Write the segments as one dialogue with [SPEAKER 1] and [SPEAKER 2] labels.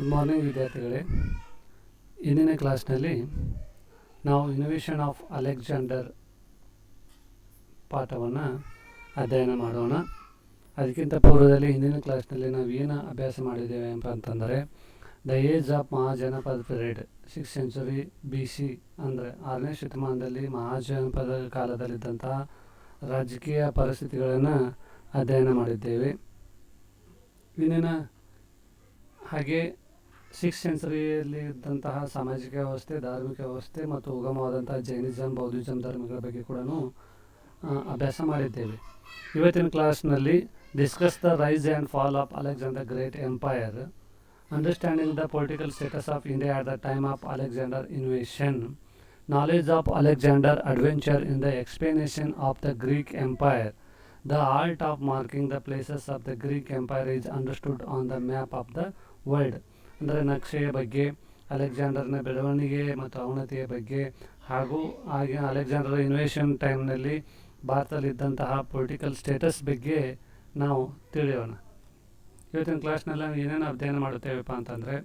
[SPEAKER 1] Good morning ವಿದ್ಯಾರ್ಥಿಗಳೇ. ಇಂದಿನ ಕ್ಲಾಸ್ನಲ್ಲಿ ನಾವು ಇನೋವೇಷನ್ ಆಫ್ ಅಲೆಕ್ಸಾಂಡರ್ ಪಾಠವನ್ನು ಅಧ್ಯಯನ ಮಾಡೋಣ. ಅದಕ್ಕಿಂತ ಪೂರ್ವದಲ್ಲಿ ಹಿಂದಿನ ಕ್ಲಾಸ್ನಲ್ಲಿ ನಾವು ಏನು ಅಭ್ಯಾಸ ಮಾಡಿದ್ದೇವೆ ಅಂತಂದರೆ the age of Mahajanapada period 6th century BC, ಅಂದರೆ 6ನೇ ಶತಮಾನದಲ್ಲಿ ಮಹಾಜನಪದ ಕಾಲದಲ್ಲಿದ್ದಂತಹ ರಾಜಕೀಯ ಪರಿಸ್ಥಿತಿಗಳನ್ನು ಅಧ್ಯಯನ ಮಾಡಿದ್ದೇವೆ. ಇಂದಿನ ಹಾಗೆ 6th centuryಯಲ್ಲಿ ಇದ್ದಂತಹ ಸಾಮಾಜಿಕ ವ್ಯವಸ್ಥೆ, ಧಾರ್ಮಿಕ ವ್ಯವಸ್ಥೆ ಮತ್ತು ಉಗಮವಾದಂತಹ ಜೈನಿಸಮ್, ಬೌದ್ಧಿಸಮ್ ಧರ್ಮಗಳ ಬಗ್ಗೆ ಕೂಡ ಅಭ್ಯಾಸ ಮಾಡಿದ್ದೇವೆ. ಇವತ್ತಿನ ಕ್ಲಾಸ್ನಲ್ಲಿ discuss the rise and fall of Alexander great empire, understanding the political status of India at the time of Alexander invasion, knowledge of Alexander adventure in the explanation of the Greek empire, the art of marking the places of the Greek empire is understood on the map of the world. ಅಂದರೆ ನಕ್ಷೆಯ ಬಗ್ಗೆ, ಅಲೆಕ್ಸಾಂಡರ್ನ ಬೆಳವಣಿಗೆ ಮತ್ತು ಅವನತಿಯ ಬಗ್ಗೆ, ಹಾಗೂ ಹಾಗೆ Alexander invasion ಟೈಮ್ನಲ್ಲಿ ಭಾರತದಲ್ಲಿದ್ದಂತಹ ಪೊಲಿಟಿಕಲ್ ಸ್ಟೇಟಸ್ ಬಗ್ಗೆ ನಾವು ತಿಳಿಯೋಣ. ಇವತ್ತಿನ ಕ್ಲಾಸ್ನಲ್ಲಿ ನಾವು ಏನೇನು ಅಧ್ಯಯನ ಮಾಡುತ್ತೇವಪ್ಪ ಅಂತಂದರೆ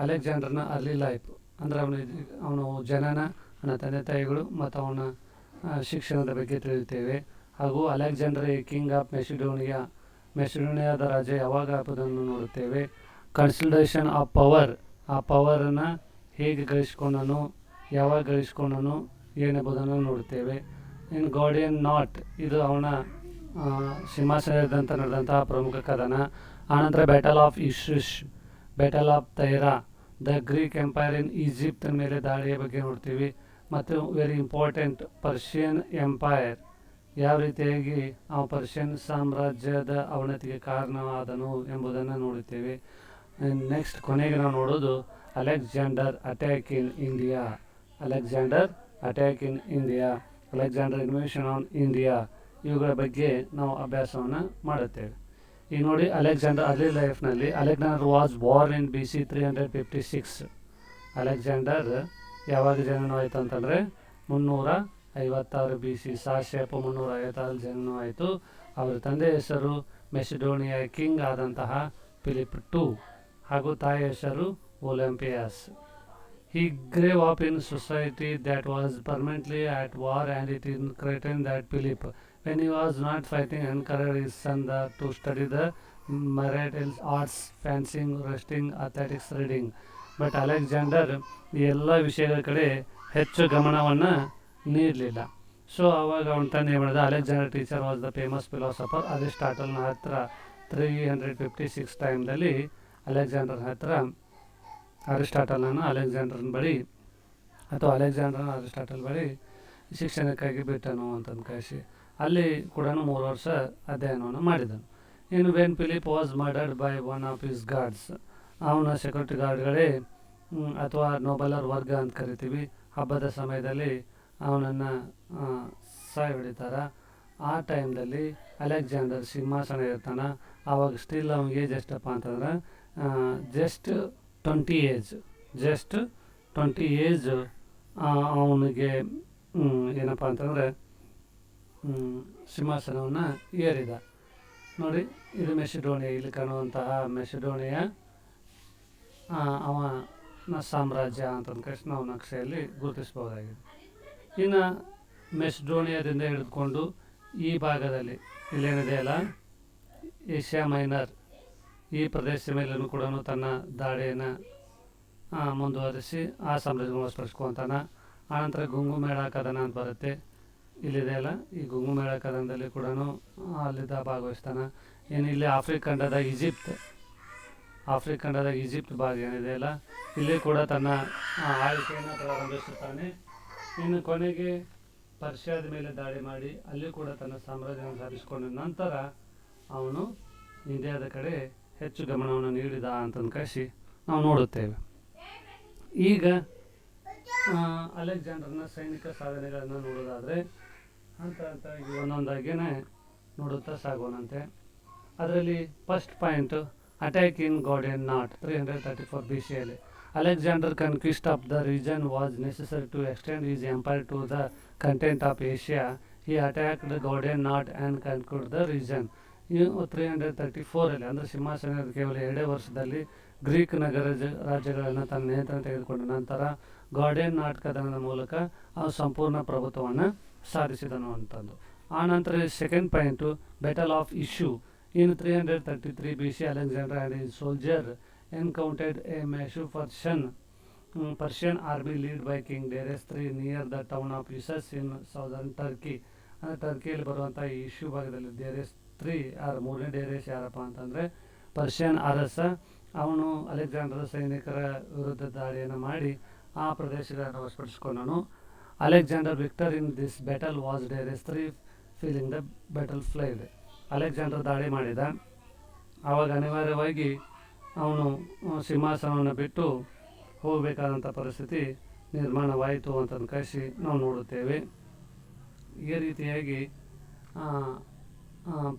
[SPEAKER 1] ಅಲೆಕ್ಸಾಂಡರ್ನ ಅರ್ಲಿ ಲೈಫ್, ಅಂದರೆ ಅವನು ಜನನ, ಅವನ ತಂದೆ ತಾಯಿಗಳು ಮತ್ತು ಅವನ ಶಿಕ್ಷಣದ ಬಗ್ಗೆ ತಿಳಿಯುತ್ತೇವೆ. ಹಾಗೂ ಅಲೆಕ್ಸಾಂಡರ್ ಕಿಂಗ್ ಆಫ್ ಮೆಸಿಡೋನಿಯಾದ ರಾಜ ಯಾವಾಗ ಎಂಬುದನ್ನು ನೋಡುತ್ತೇವೆ. ಕನ್ಸಲ್ಟೇಷನ್ ಆಫ್ ಪವರ್, ಆ ಪವರನ್ನು ಹೇಗೆ ಗಳಿಸ್ಕೊಂಡನು, ಯಾವಾಗ ಗಳಿಸ್ಕೊಂಡನು ಏನೆಂಬುದನ್ನು ನೋಡುತ್ತೇವೆ. ಇನ್ ಗಾರ್ಡಿಯನ್ ನಾಟ್, ಇದು ಅವನ ಸಿಂಹಾಸನದಂತ ನಡೆದಂತಹ ಪ್ರಮುಖ ಕದನ. ಆನಂತರ ಬ್ಯಾಟಲ್ ಆಫ್ ಇಶ್ರಿಶ್, ಬ್ಯಾಟಲ್ ಆಫ್ ತೈರಾ, the Greek empire in Egypt ಮೇಲೆ ದಾಳಿಯ ಬಗ್ಗೆ ನೋಡ್ತೀವಿ. ಮತ್ತು ವೆರಿ ಇಂಪಾರ್ಟೆಂಟ್, ಪರ್ಷಿಯನ್ ಎಂಪೈರ್, ಯಾವ ರೀತಿಯಾಗಿ ಆ ಪರ್ಷಿಯನ್ ಸಾಮ್ರಾಜ್ಯದ ಅವನತಿಗೆ ಕಾರಣವಾದನು ಎಂಬುದನ್ನು ನೋಡುತ್ತೇವೆ. ನೆಕ್ಸ್ಟ್ ಕೊನೆಗೆ ನಾವು ನೋಡೋದು Alexander attack in India, Alexander invasion on India, ಇವುಗಳ ಬಗ್ಗೆ ನಾವು ಅಭ್ಯಾಸವನ್ನು ಮಾಡುತ್ತೇವೆ. ಈಗ ನೋಡಿ, ಅಲೆಕ್ಸಾಂಡರ್ ಅರ್ಲಿ ಲೈಫ್ನಲ್ಲಿ Alexander was born in BC 356. Alexander ಯಾವಾಗ ಜನನವಾಯಿತು ಅಂತಂದರೆ 356 BC, ಸಾಶೇಪ 356 ಜನನವಾಯಿತು. ಅವರ ತಂದೆ ಹೆಸರು ಮೆಸಿಡೋನಿಯಾ ಕಿಂಗ್ ಆದಂತಹ ಫಿಲಿಪ್ II, ಹಾಗೂ ತಾಯಿ ಹೆಸರು ಒಲಿಂಪಿಯಾಸ್. He grew up in society that was permanently at war, and it encouraged that Philip, when he was not fighting, encouraged his son to study the martial arts, fencing, wrestling, athletics, reading. But Alexander ಈ ಎಲ್ಲ ವಿಷಯಗಳ ಕಡೆ ಹೆಚ್ಚು ಗಮನವನ್ನು ನೀಡಲಿಲ್ಲ. So ಆವಾಗ ಅವನ ತಂದೆ ಏನು ಮಾಡಿದ, Alexander teacher was the famous philosopher ಅರಿಸ್ಟಾಟಲ್ನ ಹತ್ರ 356 ಟೈಮ್ದಲ್ಲಿ ಅಲೆಕ್ಸಾಂಡರ್ನ ಹತ್ರ ಅರಿಸ್ಟಾಟಲ್ನ ಅಲೆಕ್ಸಾಂಡರ್ನ ಬಳಿ ಶಿಕ್ಷಣಕ್ಕಾಗಿ ಬಿಟ್ಟನು ಅಂತಂದು ಕಳಿಸಿ ಅಲ್ಲಿ ಕೂಡ 3 ವರ್ಷ ಅಧ್ಯಯನವನ್ನು ಮಾಡಿದನು. ಇನ್ನು when Philip was murdered by one of his guards, ಅವನ ಸೆಕ್ಯೂರಿಟಿ ಗಾರ್ಡ್ಗಳೇ ಅಥವಾ ನೋಬಲರ್ ವರ್ಗ ಅಂತ ಕರಿತೀವಿ, ಹಬ್ಬದ ಸಮಯದಲ್ಲಿ ಅವನನ್ನು ಸಾಯಿ ಹೊಡಿತಾರೆ. ಆ ಟೈಮ್ದಲ್ಲಿ ಅಲೆಕ್ಸಾಂಡರ್ ಸಿಂಹಾಸನ ಇರ್ತಾನೆ. ಆವಾಗ ಸ್ಟಿಲ್ ಅವನಿಗೆ ಏಜ್ ಎಷ್ಟಪ್ಪ ಅಂತಂದ್ರೆ ಜಸ್ಟ್ 20 ಏಜ್. ಅವನಿಗೆ ಏನಪ್ಪ ಅಂತಂದರೆ ಸಿಂಹಾಸನವನ್ನು ಏರಿದ. ನೋಡಿ, ಇದು ಮೆಸಿಡೋನಿಯಾ, ಇಲ್ಲಿ ಕಾಣುವಂತಹ ಮೆಸಿಡೋನಿಯಾ ಅವನ ಸಾಮ್ರಾಜ್ಯ ಅಂತಂದ ಕಷ್ಟ ನಾವು ನಕ್ಷೆಯಲ್ಲಿ ಗುರುತಿಸಬಹುದಾಗಿದೆ. ಇನ್ನು ಮೆಸಿಡೋನಿಯಾದಿಂದ ಹಿಡಿದುಕೊಂಡು ಈ ಭಾಗದಲ್ಲಿ ಇಲ್ಲೇನಿದೆ ಅಲ್ಲ, ಏಷ್ಯಾ ಮೈನರ್, ಈ ಪ್ರದೇಶದ ಮೇಲೂ ಕೂಡ ತನ್ನ ದಾಳಿಯನ್ನು ಮುಂದುವರಿಸಿ ಆ ಸಾಮ್ರಾಜ್ಯವನ್ನು ವಶಪಡಿಸ್ಕೊತಾನೆ. ಆನಂತರ ಗುಂಗುಮೇಳ ಕದನ ಅಂತ ಬರುತ್ತೆ, ಇಲ್ಲಿದೆ ಅಲ್ಲ, ಈ ಗುಂಗುಮೇಳ ಕದನದಲ್ಲಿ ಕೂಡ ಅಲ್ಲಿದ್ದ ಭಾಗವಹಿಸ್ತಾನೆ. ಇನ್ನು ಇಲ್ಲಿ ಆಫ್ರಿಕಂಡದ ಈಜಿಪ್ಟ್ ಭಾಗ ಏನಿದೆ ಅಲ್ಲ, ಇಲ್ಲಿ ಕೂಡ ತನ್ನ ಆಳ್ವಿಕೆಯನ್ನು ಪ್ರಾರಂಭಿಸುತ್ತಾನೆ. ಇನ್ನು ಕೊನೆಗೆ ಪರ್ಷಿಯಾದ ಮೇಲೆ ದಾಳಿ ಮಾಡಿ ಅಲ್ಲಿ ಕೂಡ ತನ್ನ ಸಾಮ್ರಾಜ್ಯವನ್ನು ಸ್ಥಾಪಿಸಿಕೊಂಡ ನಂತರ ಅವನು ಇಂಡಿಯಾದ ಕಡೆ ಹೆಚ್ಚು ಗಮನವನ್ನು ನೀಡಿದ ಅಂತಂದು ಕಳಿಸಿ ನಾವು ನೋಡುತ್ತೇವೆ. ಈಗ ಅಲೆಕ್ಸಾಂಡರ್ನ ಸೈನಿಕ ಸಾಧನೆಗಳನ್ನು ನೋಡೋದಾದರೆ ಹಂತವಾಗಿ ಒಂದೊಂದಾಗಿಯೇ ನೋಡುತ್ತಾ ಸಾಗೋಣಂತೆ. ಅದರಲ್ಲಿ first point attack in Gordian knot 334 BCಯಲ್ಲಿ. Alexander conquest of the region was necessary to extend his empire to the content of Asia. He attack the Gordian knot and conclude the region. 334 ಅಂದರೆ ಸಿಂಹಾಸನ ಕೇವಲ 2 ವರ್ಷದಲ್ಲಿ Greek ನಗರ ರಾಜ್ಯಗಳನ್ನು ತನ್ನ ನಿಯಂತ್ರಣ ತೆಗೆದುಕೊಂಡ ನಂತರ ಗಾರ್ಡಿಯನ್ ನಾಟಕದ ಮೂಲಕ ಅವನು ಸಂಪೂರ್ಣ ಪ್ರಭುತ್ವವನ್ನು ಸಾಧಿಸಿದನು ಅಂತಂದು. ಆ ನಂತರ second point battle of issue. In 333 BC, Alexander and his soldier encountered a massive Persian army led by King Darius III near the town of Issus in southern Turkey. ಅಂದರೆ ಟರ್ಕಿಯಲ್ಲಿ ಬರುವಂಥ ಈ ಇಶ್ಯೂ ಭಾಗದಲ್ಲಿ ಡೇರಿಯಸ್ III ಮೂರನೇ Darius ಯಾರಪ್ಪ ಅಂತಂದರೆ Persian ಅರಸ. ಅವನು ಅಲೆಕ್ಸಾಂಡರ್ ಸೈನಿಕರ ವಿರುದ್ಧ ದಾಳಿಯನ್ನು ಮಾಡಿ ಆ ಪ್ರದೇಶಗಳನ್ನು ವಶಪಡಿಸಿಕೊಂಡನು. Alexander victor in this battle was Darius III feeling the battle flied. Alexander ದಾಳಿ ಮಾಡಿದ, ಆವಾಗ ಅನಿವಾರ್ಯವಾಗಿ ಅವನು ಸಿಂಹಾಸನವನ್ನು ಬಿಟ್ಟು ಹೋಗಬೇಕಾದಂಥ ಪರಿಸ್ಥಿತಿ ನಿರ್ಮಾಣವಾಯಿತು ಅಂತ ಕಳಿಸಿ ನಾವು ನೋಡುತ್ತೇವೆ. ಈ ರೀತಿಯಾಗಿ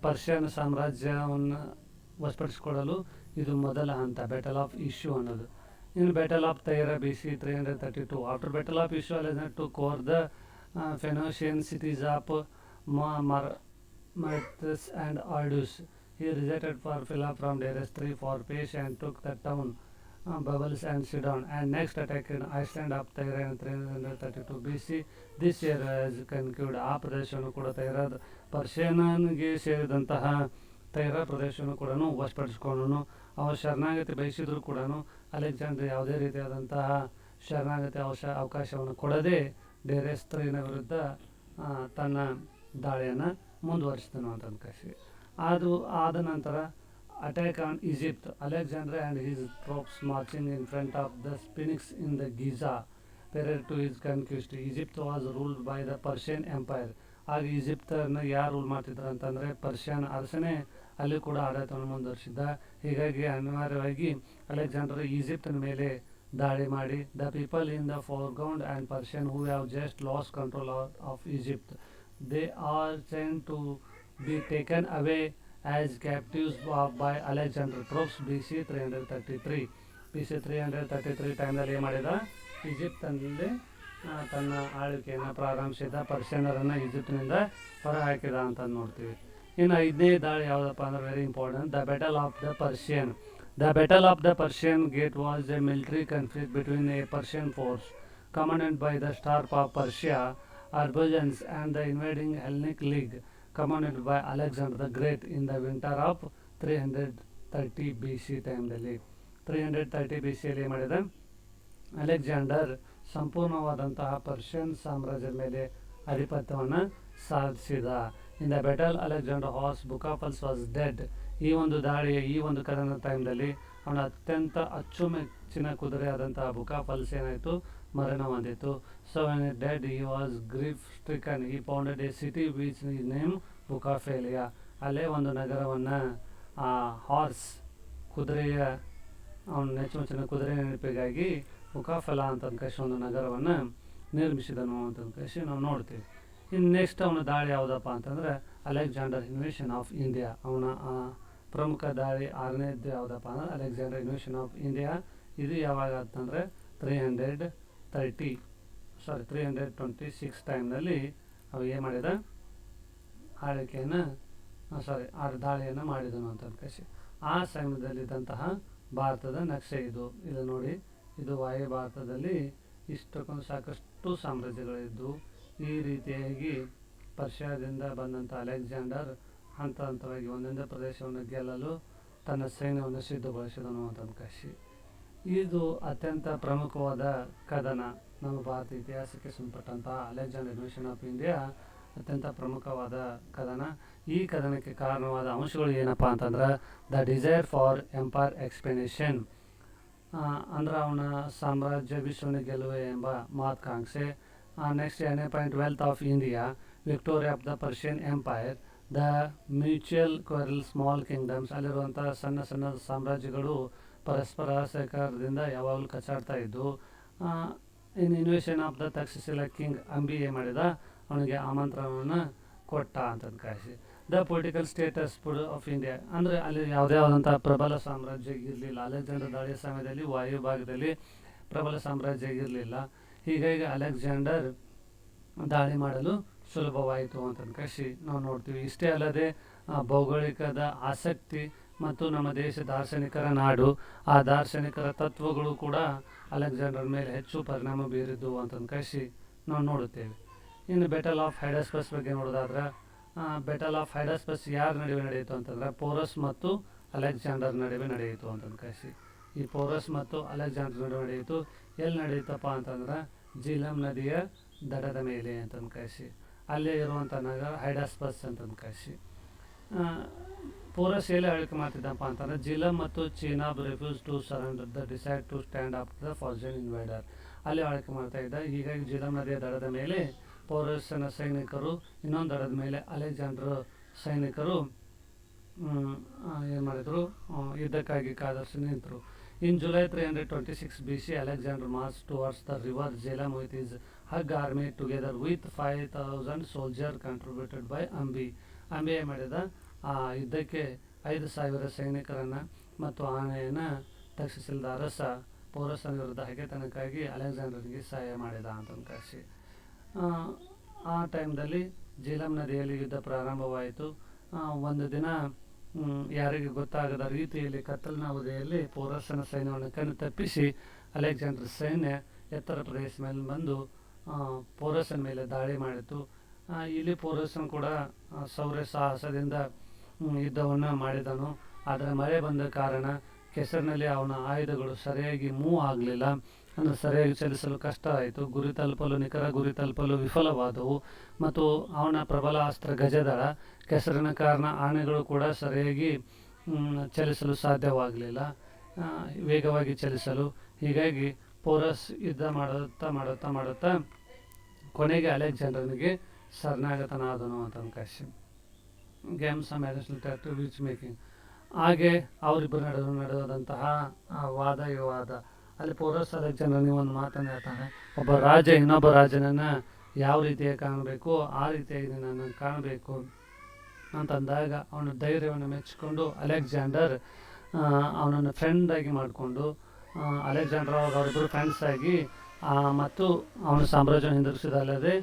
[SPEAKER 1] ಪರ್ಷಿಯನ್ ಸಾಮ್ರಾಜ್ಯವನ್ನು ವಶಪಡಿಸಿಕೊಳ್ಳಲು ಇದು ಮೊದಲ ಹಂತ, ಬ್ಯಾಟಲ್ ಆಫ್ ಇಶ್ಯೂ ಅನ್ನೋದು. ಇನ್ ಬ್ಯಾಟಲ್ ಆಫ್ ತೈರಾ BC 332. After battle of issue, Alexander took over the Phoenician cities of Mathus and Ardus. He rejected for Philip from Darius III for peace and took the town Babels and Sidon, and next attacked Iceland of Tyre in 332 BC. This year has concluded. ಆ ಪ್ರದೇಶವನ್ನು ಕೂಡ ಪರ್ಷಿಯನ್ಗೆ ಸೇರಿದಂತಹ Taira ಪ್ರದೇಶವನ್ನು ಕೂಡ ವಶಪಡಿಸಿಕೊಂಡನು. ಅವರು ಶರಣಾಗತಿ ಬಯಸಿದ್ರು ಕೂಡ Alexander ಯಾವುದೇ ರೀತಿಯಾದಂತಹ ಶರಣಾಗತಿ ಅವಕಾಶವನ್ನು ಕೊಡದೆ ಡೇರಿಯಸ್ IIIನ ವಿರುದ್ಧ ತನ್ನ ದಾಳಿಯನ್ನು ಮುಂದುವರಿಸಿದನು ಅಂತ ಕಳಿಸಿ. ಅದು ಆದ ನಂತರ attack on Egypt. Alexander and his troops marching in front of the sphinx in the Giza period to his conquest. Egypt was ruled by the Persian empire. ಆಗ ಈಜಿಪ್ಟನ್ನು ಯಾರು ರೂಲ್ ಮಾಡ್ತಿದ್ರು ಅಂತಂದರೆ ಪರ್ಷಿಯನ್ ಅರಸನೇ ಅಲ್ಲಿ ಕೂಡ ಆಡಳಿತವನ್ನು ಮುಂದುವರಿಸಿದ್ದ. ಹೀಗಾಗಿ ಅನಿವಾರ್ಯವಾಗಿ ಅಲೆಕ್ಸಾಂಡರ್ ಈಜಿಪ್ಟಿನ ಮೇಲೆ ದಾಳಿ ಮಾಡಿ the people in the foreground and Persian who have just lost control of Egypt, they are sent to be taken away as captives by Alexander troops BC 333. BC 333 ಟೈಮ್ನಲ್ಲಿ ಏನು ಮಾಡಿದ, ಈಜಿಪ್ಟ್ನಲ್ಲಿ ತನ್ನ ಆಳ್ವಿಕೆಯನ್ನು ಪ್ರಾರಂಭಿಸಿದ, ಪರ್ಷಿಯನರನ್ನು ಈಜಿಪ್ಟಿನಿಂದ ಹೊರ ಹಾಕಿದ ಅಂತ ನೋಡ್ತೀವಿ. ಇನ್ನು 5ನೇ ದಾಳಿ ಯಾವುದಪ್ಪ ಅಂದ್ರೆ very important, the battle of the Persian. The Battle of the Persian Gate was a military conflict between a Persian force commanded by the Star of Persia, Arbogens, and the invading Hellenic League commanded by Alexander the Great in the winter of 330 BC ಟೈಮ್ನಲ್ಲಿ. 330 BCಯಲ್ಲಿ ಮಾಡಿದ Alexander ಸಂಪೂರ್ಣವಾದಂತಹ Persian ಸಾಮ್ರಾಜ್ಯದ ಮೇಲೆ ಆಧಿಪತ್ಯವನ್ನು ಸಾಧಿಸಿದ. In the battle Alexander horse Bucephalus was dead. ಈ ಒಂದು ದಾಳಿಯ ಈ ಒಂದು ಕದನ ಟೈಮ್ನಲ್ಲಿ ಅವನ ಅತ್ಯಂತ ಅಚ್ಚುಮೆಚ್ಚಿನ ಕುದುರೆ ಆದಂತಹ ಬುಕಾಫಲ್ಸ್ ಏನಾಯಿತು, ಮರಣ ಹೊಂದಿತು. So when dead he was grief stricken. He founded a city which is name Bucephalia. ಅಲ್ಲೇ ಒಂದು ನಗರವನ್ನು ಹಾರ್ಸ್ ಕುದುರೆಯ ಅವನ ನೆಚ್ಚುಮೆಚ್ಚಿನ ಕುದುರೆ ನೆನಪಿಗಾಗಿ ಬುಕಾಫೆಲಾ ಅಂತ ಕಳಿಸಿ ಒಂದು ನಗರವನ್ನು ನಿರ್ಮಿಸಿದನು ಅಂತ ಕಳಿಸಿ ನಾವು ನೋಡ್ತೀವಿ. ಇನ್ನು ನೆಕ್ಸ್ಟ್ ಅವನ ದಾಳಿ ಯಾವುದಪ್ಪ ಅಂತಂದರೆ ಅಲೆಕ್ಸಾಂಡರ್ ಇನ್ವೇಷನ್ ಆಫ್ ಇಂಡಿಯಾ. ಅವನ ಪ್ರಮುಖ ದಾಳಿ 6ನೇದು ಯಾವುದಪ್ಪ ಅಂದ್ರೆ ಅಲೆಕ್ಸಾಂಡರ್ ಇನ್ವೇಷನ್ ಆಫ್ ಇಂಡಿಯಾ. ಇದು ಯಾವಾಗ ಅಂತಂದರೆ 326 ಟೈಮ್ನಲ್ಲಿ ಅವು ಏನು ಮಾಡಿದ, ಆಳ್ವಿಕೆಯನ್ನು ದಾಳಿಯನ್ನು ಮಾಡಿದನು ಅಂತ ಕಳಿಸಿ. ಆ ಸಮಯದಲ್ಲಿದ್ದಂತಹ ಭಾರತದ ನಕ್ಷೆ ಇದು. ಇದು ನೋಡಿ, ಇದು ವಾಯು ಭಾರತದಲ್ಲಿ ಇಷ್ಟಕ್ಕೊಂದು ಸಾಕಷ್ಟು ಸಾಮ್ರಾಜ್ಯಗಳಿದ್ದು, ಈ ರೀತಿಯಾಗಿ ಪರ್ಷಿಯಾದಿಂದ ಬಂದಂಥ ಅಲೆಕ್ಸಾಂಡರ್ ಹಂತ ಹಂತವಾಗಿ ಒಂದೊಂದೇ ಪ್ರದೇಶವನ್ನು ಗೆಲ್ಲಲು ತನ್ನ ಸೈನ್ಯವನ್ನು ಸಿದ್ಧಗೊಳಿಸಿದನು ಅಂತ ಕಳಿಸಿ. ಇದು ಅತ್ಯಂತ ಪ್ರಮುಖವಾದ ಕದನ. ನಮ್ಮ ಭಾರತ ಇತಿಹಾಸಕ್ಕೆ ಸಂಬಂಧಪಟ್ಟಂತಹ ಅಲೆಕ್ಸಾಂಡರ್ ಇನ್ವೇಷನ್ ಆಫ್ ಇಂಡಿಯಾ ಅತ್ಯಂತ ಪ್ರಮುಖವಾದ ಕದನ. ಈ ಕದನಕ್ಕೆ ಕಾರಣವಾದ ಅಂಶಗಳು ಏನಪ್ಪ ಅಂತಂದ್ರೆ the desire for empire expansion, ಅಂದ್ರೆ ಅವನ ಸಾಮ್ರಾಜ್ಯ ವಿಶ್ವವನ್ನು ಗೆಲ್ಲುವೆ ಎಂಬ ಮಹತ್ಕಾಂಕ್ಷೆ. ನೆಕ್ಸ್ಟ್ 2ನೇ point wealth of India, victory of the Persian empire, the mutual quarrel small kingdoms. ಅಲ್ಲಿರುವಂಥ ಸಣ್ಣ ಸಣ್ಣ ಸಾಮ್ರಾಜ್ಯಗಳು ಪರಸ್ಪರ ಸಹಕಾರದಿಂದ ಯಾವಾಗಲೂ ಕಚ್ಚಾಡ್ತಾ ಇದ್ದು. In invasion of the Taxila king Ambhi ಏನು ಮಾಡಿದ, ಅವನಿಗೆ ಆಮಂತ್ರಣವನ್ನು ಕೊಟ್ಟ ಅಂತ ಕಾಯಿಸಿ. The political status of India, ಅಂದರೆ ಅಲ್ಲಿ ಯಾವುದೇ ಆದಂಥ ಪ್ರಬಲ ಸಾಮ್ರಾಜ್ಯ ಇರಲಿಲ್ಲ. ಅಲೆಕ್ಸಾಂಡರ್ ದಾಳಿಯ ಸಮಯದಲ್ಲಿ ವಾಯು ಭಾಗದಲ್ಲಿ ಪ್ರಬಲ ಸಾಮ್ರಾಜ್ಯ ಇರಲಿಲ್ಲ. ಹೀಗಾಗಿ ಅಲೆಕ್ಸಾಂಡರ್ ದಾಳಿ ಮಾಡಲು ಸುಲಭವಾಯಿತು ಅಂತ ಕಳಿಸಿ ನಾವು ನೋಡ್ತೀವಿ. ಇಷ್ಟೇ ಅಲ್ಲದೆ ಭೌಗೋಳಿಕದ ಆಸಕ್ತಿ ಮತ್ತು ನಮ್ಮ ದೇಶ ದಾರ್ಶನಿಕರ ನಾಡು. ಆ ದಾರ್ಶನಿಕರ ತತ್ವಗಳು ಕೂಡ ಅಲೆಕ್ಸಾಂಡರ್ ಮೇಲೆ ಹೆಚ್ಚು ಪರಿಣಾಮ ಬೀರಿದ್ದವು ಅಂತಂದು ಕಳಿಸಿ ನಾವು ನೋಡುತ್ತೇವೆ. ಇನ್ನು ಬೆಟಲ್ ಆಫ್ ಹೈಡಸ್ಪಸ್ ಬಗ್ಗೆ ನೋಡೋದಾದ್ರೆ, ಬೆಟಲ್ ಆಫ್ ಹೈಡಸ್ಪಸ್ ಯಾರ ನಡುವೆ ನಡೆಯಿತು ಅಂತಂದ್ರೆ ಪೋರಸ್ ಮತ್ತು ಅಲೆಕ್ಸಾಂಡರ್ ನಡುವೆ ನಡೆಯಿತು ಅಂತಂದು ಕಳಿಸಿ. ಈ ಪೋರಸ್ ಮತ್ತು ಅಲೆಕ್ಸಾಂಡರ್ ನಡುವೆ ನಡೆಯಿತು. ಎಲ್ಲಿ ನಡೆಯುತ್ತಪ್ಪ ಅಂತಂದ್ರೆ ಜೀಲಂ ನದಿಯ ದಡದ ಮೇಲೆ ಅಂತಂದು ಕಳಿಸಿ. ಅಲ್ಲೇ ಇರುವಂಥ ನಗರ ಹೈಡಸ್ಪಸ್ ಅಂತಂದು ಕಳಿಸಿ. ಪೋರಸ್ ಎಲ್ಲಿ ಆಳ್ವಿಕೆ ಮಾಡ್ತಿದ್ದಪ್ಪ ಅಂತಂದ್ರೆ ಜೀಲಂ ಮತ್ತು Chenab refuse to surrender the decide to stand up the foreign invader. ಅಲ್ಲಿ ಆಳ್ವಿಕೆ ಮಾಡ್ತಾ ಇದ್ದ. ಹೀಗಾಗಿ ಜೀಲಂ ನದಿಯ ದಡದ ಮೇಲೆ ಪೋರಸ್ನ ಸೈನಿಕರು, ಇನ್ನೊಂದು ದಡದ ಮೇಲೆ ಅಲೆಕ್ಸಾಂಡರ್ ಸೈನಿಕರು ಏನು ಮಾಡಿದರು, ಯುದ್ಧಕ್ಕಾಗಿ ಕಾದರ್ಸಿ ನಿಂತರು. In July 326 BC, Alexander marched towards the river Jhelum with his Hug army together with 5,000 soldiers contributed by Ambi. Ambi ಏನು ಮಾಡಿದ, ಆ ಯುದ್ಧಕ್ಕೆ 5,000 ಸೈನಿಕರನ್ನು ಮತ್ತು ಆನೆಯನ್ನು ತಕ್ಷಿಸಿದ ಅರಸ ಪೌರಸನ ವಿರುದ್ಧ ಹಗೆತನಕ್ಕಾಗಿ ಅಲೆಕ್ಸಾಂಡರ್ಗೆ ಸಹಾಯ ಮಾಡಿದ ಅಂತಂದು ಕಳಿಸಿ. ಆ ಟೈಮ್ದಲ್ಲಿ ಜೀಲಂ ನದಿಯಲ್ಲಿ ಯುದ್ಧ ಪ್ರಾರಂಭವಾಯಿತು. ಒಂದು ದಿನ ಯಾರಿಗೆ ಗೊತ್ತಾಗದ ರೀತಿಯಲ್ಲಿ ಕತ್ತಲಿನ ಅವಧಿಯಲ್ಲಿ ಪೌರಸನ ಸೈನ್ಯವನ್ನು ಕಣ್ಣು ತಪ್ಪಿಸಿ ಅಲೆಕ್ಸಾಂಡರ್ ಸೈನ್ಯ ಎತ್ತರ ಪ್ರದೇಶ ಮೇಲೆ ಬಂದು ಪೌರಸನ ಮೇಲೆ ದಾಳಿ ಮಾಡಿತು. ಇಲ್ಲಿ ಪೌರಸನ ಕೂಡ ಶೌರ್ಯ ಸಾಹಸದಿಂದ ಯುದ್ಧವನ್ನು ಮಾಡಿದನು. ಆದರೆ ಮಳೆ ಬಂದ ಕಾರಣ ಕೆಸರಿನಲ್ಲಿ ಅವನ ಆಯುಧಗಳು ಸರಿಯಾಗಿ ಮೂವ್ ಆಗಲಿಲ್ಲ, ಅಂದರೆ ಸರಿಯಾಗಿ ಚಲಿಸಲು ಕಷ್ಟ ಆಯಿತು. ನಿಖರ ಗುರಿ ತಲುಪಲು ವಿಫಲವಾದವು. ಮತ್ತು ಅವನ ಪ್ರಬಲ ಅಸ್ತ್ರ ಗಜದಳ, ಕೆಸರಿನ ಕಾರಣ ಆನೆಗಳು ಕೂಡ ಸರಿಯಾಗಿ ಚಲಿಸಲು ಸಾಧ್ಯವಾಗಲಿಲ್ಲ, ವೇಗವಾಗಿ ಚಲಿಸಲು. ಹೀಗಾಗಿ ಪೌರಸ್ ಯುದ್ಧ ಮಾಡುತ್ತಾ ಕೊನೆಗೆ ಅಲೆಕ್ಸಾಂಡರ್ನಿಗೆ ಶರಣಾಗತನಾದನು ಅಂತ ಕಳಿಸಿ. Games which making. ಹಾಗೆ ಅವರಿಬ್ಬರು ನಡೆದಂತಹ ವಾದ ವಿವಾದ. ಅಲ್ಲಿ ಪೌರಸ್ ಅಲೆಕ್ಸಾಂಡರ್ನಿಗೆ ಒಂದು ಮಾತನ್ನು ಹೇಳ್ತಾನೆ, ಒಬ್ಬ ರಾಜ ಇನ್ನೊಬ್ಬ ರಾಜನನ್ನು ಯಾವ ರೀತಿಯಾಗಿ ಕಾಣಬೇಕು ಆ ರೀತಿಯಾಗಿ ನಾನು ಕಾಣಬೇಕು ಅಂತಂದಾಗ ಅವನ ಧೈರ್ಯವನ್ನು ಮೆಚ್ಚಿಕೊಂಡು ಅಲೆಕ್ಸಾಂಡರ್ ಅವನನ್ನು ಫ್ರೆಂಡಾಗಿ ಮಾಡಿಕೊಂಡು ಅಲೆಕ್ಸಾಂಡರ್ ಅವರಿಬ್ಬರು ಫ್ರೆಂಡ್ಸ್ ಆಗಿ ಮತ್ತು ಅವನ ಸಾಮ್ರಾಜ್ಯವನ್ನು ಹಿಂದಿರುಗಿಸಿದಲ್ಲದೆ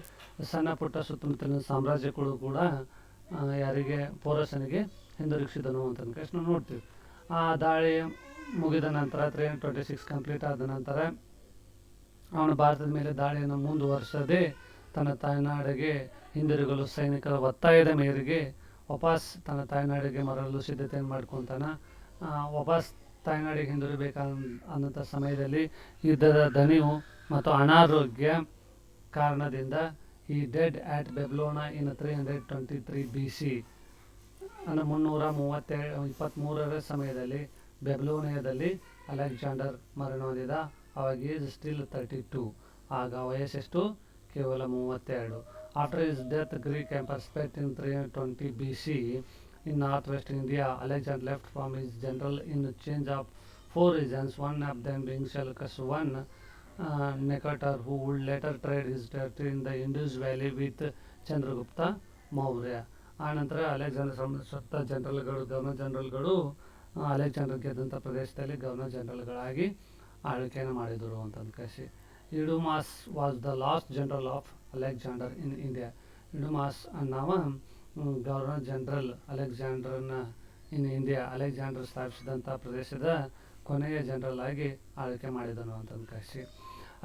[SPEAKER 1] ಸಣ್ಣ ಪುಟ್ಟ ಸುತ್ತಮುತ್ತಲಿನ ಸಾಮ್ರಾಜ್ಯಗಳು ಕೂಡ ಯಾರಿಗೆ ಪೌರಸನಿಗೆ ಹಿಂದಿರುಗಿಸಿದನು ಅಂತ ನಾವು ನೋಡ್ತೀವಿ. ಆ ದಾಳಿ ಮುಗಿದ ನಂತರ 326 ಕಂಪ್ಲೀಟ್ ಆದ ನಂತರ ಅವನು ಭಾರತದ ಮೇಲೆ ದಾಳಿಯನ್ನು ಮುಂದುವರಿಸದೆ ತನ್ನ ತಾಯ್ನಾಡಿಗೆ ಹಿಂದಿರುಗಲು ಸೈನಿಕರ ಒತ್ತಾಯದ ಮೇರೆಗೆ ವಾಪಸ್ ತನ್ನ ತಾಯ್ನಾಡಿಗೆ ಮರಳಲು ಸಿದ್ಧತೆಯನ್ನು ಮಾಡ್ಕೊತಾನೆ. ವಾಪಸ್ ತಾಯ್ನಾಡಿಗೆ ಹಿಂದಿರಬೇಕನ್ನಂಥ ಸಮಯದಲ್ಲಿ ಯುದ್ಧದ ದಣಿವು ಮತ್ತು ಅನಾರೋಗ್ಯ ಕಾರಣದಿಂದ ಈ ಡೆಡ್ ಆಟ್ ಬೆಬ್ಲೋನಾ ಇನ್ 323 BC, ಅಂದರೆ 323ರ ಸಮಯದಲ್ಲಿ ಬೆಬ್ಲೋನಿಯಾದಲ್ಲಿ ಅಲೆಕ್ಸಾಂಡರ್ ಮರಣ ಹೊಂದಿದ. ಅವಾಗ ಏಜ್ ಸ್ಟಿಲ್ 32, ಆಗ ವಯಸ್ಸೆಷ್ಟು ಕೇವಲ 32. After his death Greek empire spread in 320 BC in northwest India. Alexander left from his general in change of 4 regions, one of them being Seleucus I Necator, who would later trade his territory in the Indus Valley with Chandragupta Maurya. ಆನಂತರ Alexander ಸಂಬಂಧಿಸಿದ governor ಜನರಲ್ಗಳು Alexander ಗೆದ್ದಂಥ ಪ್ರದೇಶದಲ್ಲಿ governor ಜನರಲ್ಗಳಾಗಿ ಆಳ್ವಿಕೆಯನ್ನು ಮಾಡಿದರು ಅಂತಂದು ಕಳಿಸಿ. Eudemus was the last general of Alexander in India. Eudemus ಅನ್ನವ ಗವರ್ನರ್ ಜನರಲ್ ಅಲೆಕ್ಸಾಂಡರ್ನ ಇನ್ ಇಂಡಿಯಾ, ಅಲೆಕ್ಸಾಂಡರ್ ಸ್ಥಾಪಿಸಿದಂಥ ಪ್ರದೇಶದ ಕೊನೆಯ ಜನರಲ್ ಆಗಿ ಆಳ್ವಿಕೆ ಮಾಡಿದನು ಅಂತಂದು ಕಳಿಸಿ.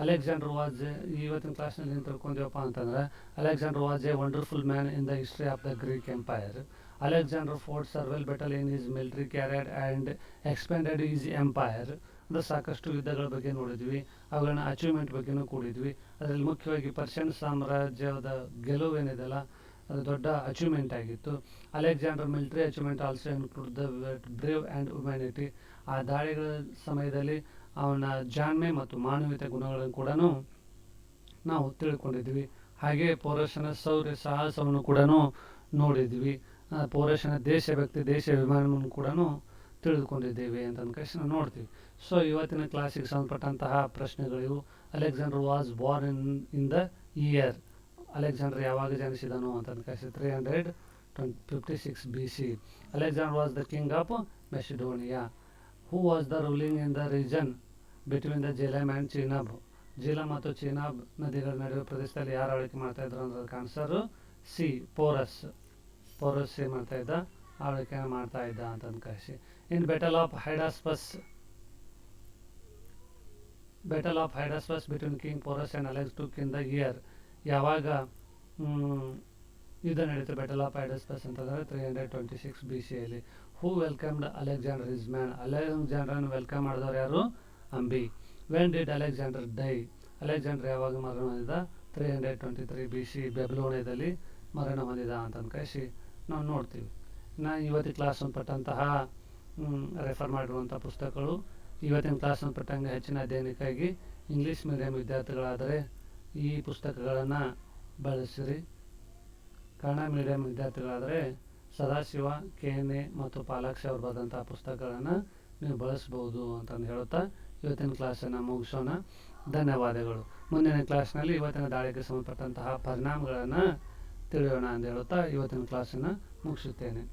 [SPEAKER 1] ಅಲೆಕ್ಸಾಂಡರ್ ವಾಸ್, ಇವತ್ತಿನ ಕ್ಲಾಸ್ನಲ್ಲಿ ಏನು ತಿಳ್ಕೊಂಡಿವಪ್ಪ ಅಂತಂದರೆ, Alexander was a wonderful man in the history of the Greek empire. Alexander fought several battle in his military career and expended his empire. ಅಂದರೆ ಸಾಕಷ್ಟು ಯುದ್ಧಗಳ ಬಗ್ಗೆ ನೋಡಿದ್ವಿ, ಅವುಗಳನ್ನ ಅಚೀವ್ಮೆಂಟ್ ಬಗ್ಗೆನೂ ಕೂಡಿದ್ವಿ. ಅದರಲ್ಲಿ ಮುಖ್ಯವಾಗಿ ಪರ್ಷಿಯನ್ ಸಾಮ್ರಾಜ್ಯದ ಗೆಲುವೇನಿದೆಯಲ್ಲ, ಅದು ದೊಡ್ಡ ಅಚೀವ್ಮೆಂಟ್ ಆಗಿತ್ತು. Alexander military achievement also include the brave and humanity. ಆ ದಾಳಿಗಳ ಸಮಯದಲ್ಲಿ ಅವನ ಜಾಣ್ಮೆ ಮತ್ತು ಮಾನವೀಯತೆ ಗುಣಗಳನ್ನು ಕೂಡ ನಾವು ತಿಳ್ಕೊಂಡಿದ್ವಿ. ಹಾಗೆ ಪೌರಸನ ಶೌರ್ಯ ಸಾಹಸವನ್ನು ಕೂಡ ನೋಡಿದ್ವಿ. ಪೌರಸನ ದೇಶಭಕ್ತಿ, ದೇಶ ಅಭಿಮಾನವನ್ನು ಕೂಡ ತಿಳಿದುಕೊಂಡಿದ್ದೇವೆ ಅಂತ ಕಳಿಸಿ ನಾವು ನೋಡ್ತೀವಿ. ಸೊ ಇವತ್ತಿನ ಕ್ಲಾಸಿಗೆ ಸಂಬಂಧಪಟ್ಟಂತಹ ಪ್ರಶ್ನೆಗಳಿವು. Alexander was born in the year. Alexander ಯಾವಾಗ ಜನಿಸಿದನು ಅಂತ ಕಳಿಸಿ 356 BC. Alexander was the king of Macedonia. Who was the ruling in the region between the Jhelum and Chenab. Jhelum ಮತ್ತು ಚೀನಾಬ್ ನದಿಗಳ ನಡುವೆ ಪ್ರದೇಶದಲ್ಲಿ ಯಾರು ಆಳ್ವಿಕೆ ಮಾಡ್ತಾ ಇದ್ರು ಅಂದ್ರೆ ಅದಕ್ಕೆ ಆನ್ಸರು ಸಿ, ಪೌರಸ್. ಪೌರಸ್ ಏನು ಮಾಡ್ತಾ ಇದ್ದ, ಆಳ್ವಿಕೆಯನ್ನು ಮಾಡ್ತಾ ಇದ್ದ ಅಂತಂದು ಕಳಿಸಿ. ಇನ್ battle of ಹೈಡಾಸ್ಪಸ್ between king Porus and Alex took in the year, ಯಾವಾಗ ಯುದ್ಧ ನಡೀತು ಬ್ಯಾಟಲ್ ಆಫ್ ಹೈಡಾಸ್ಪಸ್ ಅಂತಂದರೆ 326 BCಯಲ್ಲಿ. ಹೂ welcomed Alexander is man, ಅಲೆಕ್ಸಾಂಡರನ್ನು welcome ಮಾಡಿದವರು ಯಾರು? Ambi. When did Alexander dye, Alexander ಯಾವಾಗ ಮರಣ ಹೊಂದಿದ? 323 BC ಬೆಬ್ಲೋನಿಯಾದಲ್ಲಿ ಮರಣ ಹೊಂದಿದ ಅಂತಂದು ಕಳಿಸಿ ನಾವು ನೋಡ್ತೀವಿ. ಇವತ್ತಿನ ಕ್ಲಾಸ್ ಸಂಬಂಧಪಟ್ಟಂತಹ ರೆಫರ್ ಮಾಡಿರುವಂಥ ಪುಸ್ತಕಗಳು. ಇವತ್ತಿನ ಕ್ಲಾಸ್ ಸಂಬಂಧಪಟ್ಟಂಗೆ ಹೆಚ್ಚಿನ ಅಧ್ಯಯನಕ್ಕಾಗಿ ಇಂಗ್ಲೀಷ್ ಮೀಡಿಯಂ ವಿದ್ಯಾರ್ಥಿಗಳಾದರೆ ಈ ಪುಸ್ತಕಗಳನ್ನು ಬಳಸಿರಿ. ಕನ್ನಡ ಮೀಡಿಯಂ ವಿದ್ಯಾರ್ಥಿಗಳಾದರೆ ಸದಾಶಿವ, KNA ಮತ್ತು ಪಾಲಾಕ್ಷ ಅವರು ಬರೆದಂಥ ಪುಸ್ತಕಗಳನ್ನು ನೀವು ಬಳಸ್ಬೋದು ಅಂತಂದು ಹೇಳುತ್ತಾ ಇವತ್ತಿನ ಕ್ಲಾಸನ್ನು ಮುಗಿಸೋಣ. ಧನ್ಯವಾದಗಳು. ಮುಂದಿನ ಕ್ಲಾಸ್ನಲ್ಲಿ ಇವತ್ತಿನ ದಾಳಿಗೆ ಸಂಬಂಧಪಟ್ಟಂತಹ ಪರಿಣಾಮಗಳನ್ನು ತಿಳಿಯೋಣ ಅಂತ ಹೇಳುತ್ತಾ ಇವತ್ತಿನ ಕ್ಲಾಸನ್ನು ಮುಗಿಸುತ್ತೇನೆ.